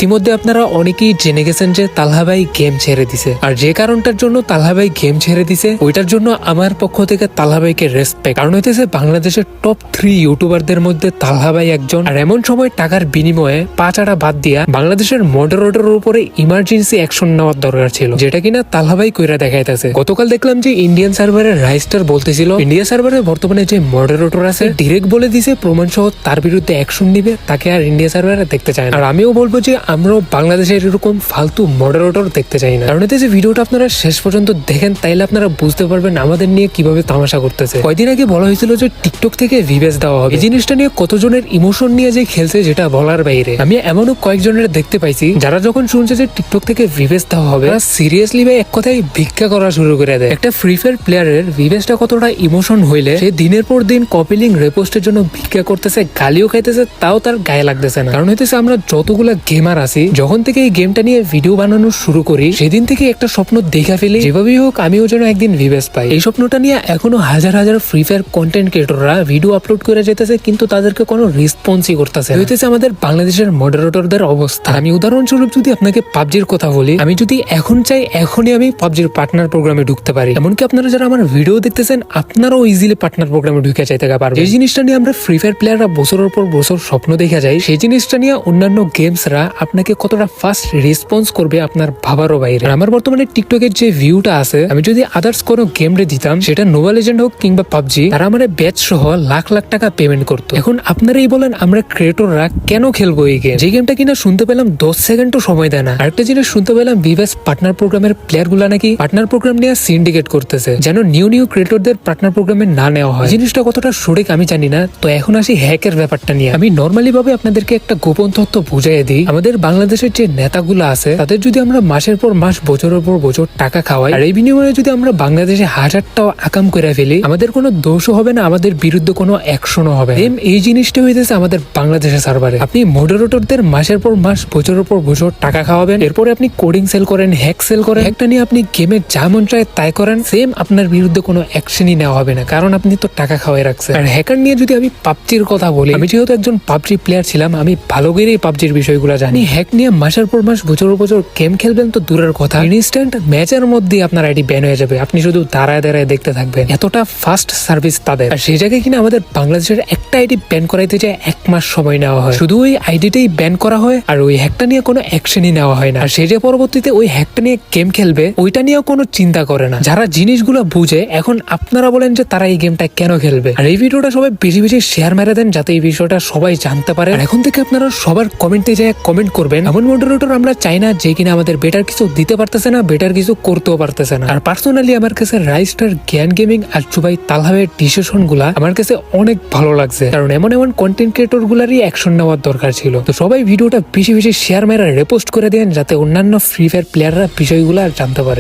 ইতিমধ্যে আপনারা অনেকেই জেনে গেছেন যে তালহা ভাই গেম ছেড়ে দিছে, আর যে কারণটার জন্য তালহা ভাই গেম ছেড়ে দিছে ওইটার জন্য আমার পক্ষ থেকে তালহা ভাইকে রেসপেক্ট। কারণ হইতেছে বাংলাদেশের টপ 3 ইউটিউবারদের মধ্যে তালহা ভাই একজন। আর এমন সময় টাকার বিনিময়ে পাঁচাটা বাদ দিয়া বাংলাদেশের মডারেটরের উপরে ইমার্জেন্সি অ্যাকশন নেওয়ার দরকার ছিল, যেটা কিনা তালহা ভাই কইরা দেখাইতেছে। গতকাল দেখলাম যে ইন্ডিয়ান সার্ভারের রাইস্টার বলতেছিল ইন্ডিয়া সার্ভারে বর্তমানে যে মডারেটর আছে ডিরেক্ট বলে দিছে প্রমাণ সহ তার বিরুদ্ধে অ্যাকশন নিবে, তাকে আর ইন্ডিয়া সার্ভারে দেখতে চায় না। আর আমিও বলবো যে আমরাও বাংলাদেশের এরকম ফালতু মডারেটর দেখতে চাই না। কারণ এতে যে ভিডিওটা আপনারা শেষ পর্যন্ত দেখেন তাইলে আপনারা বুঝতে পারবেন আমাদের নিয়ে কিভাবে তামাশা করতেছে। কয়দিন আগে বলা হয়েছিল যে টিকটক থেকে ভিভেস দেওয়া হবে, এই জিনিসটা নিয়ে কতজনের ইমোশন নিয়ে যে খেলছে যেটা বলার বাইরে। আমি এমনও কয়েকজনের দেখতে পাইছি যারা যখন শুনছে যে টিকটক থেকে ভিভেস দেওয়া হবে তারা সিরিয়াসলি ভাই এক কথায় ভিক্ষা করা শুরু করে দেয়। একটা ফ্রি ফায়ার প্লেয়ারের ভিভেসটা কতটা ইমোশন হইলে সে দিনের পর দিন কপি লিংক রেপোস্টের জন্য ভিক্ষা করতেছে, গালিও খাইতেছে, তাও তার গায়ে লাগতেছে না। কারণ হইতেছে আমরা যতগুলা গেমার আছি যখন থেকে এই গেমটা নিয়ে ভিডিও বানানো শুরু করি সেদিন থেকে একটা স্বপ্ন দেখা ফেলি যেভাবেই হোক আমিও যেন একদিন ভিভেস পাই। এই স্বপ্নটা নিয়ে এখনো হাজার হাজার ফ্রি ফায়ার কন্টেন্ট ক্রিয়েটররা ভিডিও আপলোড করে যেতেছে কিন্তু তাদেরকে কোনো রেসপন্সই করতেছে। হইতেছে আমাদের বাংলাদেশের মডারেটরদের অবস্থা। আমি উদাহরণস্বরূপ যদি আপনাকে পাবজির কথা বলি, আমি যদি এখন চাই এখনই আমি পাবজির পার্টনার প্রোগ্রামে ঢুকতে পারি। এমনকি আপনারা যারা আমার ভিডিও দেখতেছেন আপনারাও ইজিলি পার্টনার প্রোগ্রামে ঢুকে চাইতে পারবেন। এই জিনিসটা নিয়ে আমরা ফ্রি ফায়ার প্লেয়াররা বছরের পর বছর স্বপ্ন দেখা যায়, সেই জিনিসটা নিয়ে অন্যান্য গেমসরা আপনাকে কতটা ফাস্ট রেসপন্স করবে আপনার ভাবারও বাইরে। আমার বর্তমানে টিকটকের যে ভিউটা আছে আমি যদি আদার্স কোনো গেম রে দিতাম, সেটা নোভা লেজেন্ড হোক কিংবা পাবজি, তারা আমার ব্যাচ সহ লাখ লাখ টাকা পেমেন্ট করতো। এখন আপনারাই বলেন আমরা ক্রিয়েটররা কেন খেলবো এই গেম, যে গেমটা কিনা শুনতে পেলাম 10 সেকেন্ডও সময় দেয় না। আরেকটা জিনিস শুনতে পেলাম ভিভেস পার্টনার প্রোগ্রামের প্লেয়ার গুলা নাকি পার্টনার প্রোগ্রাম নিয়ে সিন্ডিকেট করতেছে যেন নিউ ক্রিয়েটরদের পার্টনার প্রোগ্রামে না নেওয়া হয়। জিনিসটা কতটা সঠিক আমি জানি না। তো এখন আসি হ্যাকের ব্যাপারটা নিয়ে। আমি নর্মালি ভাবে আপনাদেরকে একটা গোপন তথ্য বুঝাই দিই। আমাদের বাংলাদেশের যে নেতাগুলো আছে তাদের যদি আমরা মাসের পর মাস বছরের পর বছর টাকা খাওয়াই আর এই বিনিময়ে যদি আমরা বাংলাদেশে হাজারটাও আকাম করে ফেলি, আমাদের কোনো দোষও হবে না, আমাদের বিরুদ্ধে কোনো অ্যাকশনও হবে। এই জিনিসটা হইতেছে আমাদের বাংলাদেশের সার্ভারে। আপনি মডারেটরদের মাসের পর মাস বছরের পর বছর টাকা খাওয়াবেন, এরপরে আপনি কোডিং সেল করেন, হ্যাক সেল করেন, একটা নিয়ে আপনি গেমে যা মন চায় তাই করেন, সেম আপনার বিরুদ্ধে কোনো অ্যাকশনই নেওয়া হবে না, কারণ আপনি তো টাকা খাওয়াই রাখছেন। আর হ্যাকার নিয়ে যদি আমি পাবজির কথা বলি, আমি যেহেতু একজন পাবজি প্লেয়ার ছিলাম, আমি ভালো করেই পাবজির বিষয়গুলো জানি। হ্যাক নিয়ে মাসের পর মাস বছরের বছর গেম খেলবেন তো দূরের কথা, ইনস্ট্যান্ট ম্যাচের মধ্যে আপনার আইডি ব্যান হয়ে যাবে, আপনি শুধু দাঁড়ায় দাঁড়ায় দেখতে থাকবেন। এতটা ফাস্ট সার্ভিস তাদের। আর সেই জায়গায় কিনা আমাদের বাংলাদেশের একটা আইডি ব্যান করাইতে যায় 1 মাস সময় নেওয়া হয়, শুধু ওই আইডিটাই ব্যান করা হয় আর ওই হ্যাকটা নিয়ে কোনো অ্যাকশনই নেওয়া হয় না। আর সেই যে পরবর্তীতে ওই হ্যাকটা নিয়ে গেম খেলবে ওইটা নিয়েও কোনো চিন্তা করে না। যারা জিনিসগুলো বুঝে, এখন আপনারা বলেন যে তারা এই গেমটা কেন খেলবে। আর এই ভিডিওটা সবাই বেশি বেশি শেয়ার মেরে দেন যাতে এই বিষয়টা সবাই জানতে পারে। আর এখন থেকে আপনারা সবার কমেন্টে যায় কমেন্ট করবেন এমন মডারেটর আমরা চাই না যে কিনা আমাদের বেটার কিছু দিতে পারতেছে না, বেটার কিছু করতেও পারতেছে না। আর পার্সোনালি আমার কাছে রাইস্টার, জ্ঞান গেমিং আর চুবাই তালহাবের ডিসিশন গুলা আমার কাছে অনেক ভালো লাগছে, কারণ এমন কন্টেন্ট ক্রিয়েটর গুলারই অ্যাকশন নেওয়ার দরকার ছিল। তো সবাই ভিডিওটা বেশি বেশি শেয়ার মেরা রেপোস্ট করে দেন যাতে অন্যান্য ফ্রি ফায়ার প্লেয়াররা বিষয়গুলো জানতে পারে।